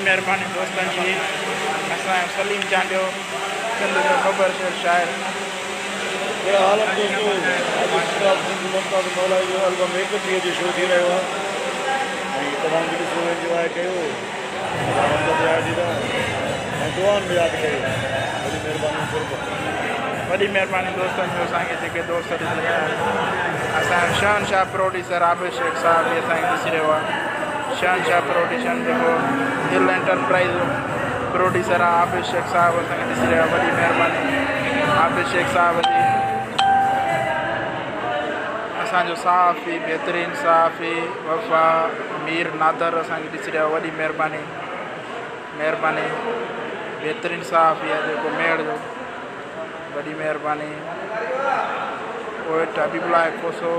मेहरबानी दोस्तन जी असां सलीम चांडियो सिंध जो ख़बर शेर शाइर ये हालत दोस्तों ममताज़ मौलाई जो एल्बम 31 जो शो थी रहियो आहे ऐं तमामु ॾिसो एंजॉय कयो ऐं दुआनि में यादि कयो वॾी महिरबानी दोस्तनि जो असांखे जेके दोस्त ॾिसी रहिया असांजो शहनशाह प्रोड्यूसर आबिद शेख साहब बि असांखे ॾिसी रहियो आहे शहनशाह प्रोड्यूशन जेको दिल एंटरप्राइज़ प्रोड्यूसर आहे आबिद शेख साहब असांखे ॾिसी रहिया वॾी महिरबानी आबिद शेख साहब जी असांजो सहाफ़ी बहितरीनु सहाफ़ी वफ़ा मीर नादर असांखे ॾिसी रहिया वॾी महिरबानी महिरबानी बहितरीनु सहाफ़ी आहे जेको मेड़ जो वॾी महिरबानी पोइ हबीबुल्लाह कोसो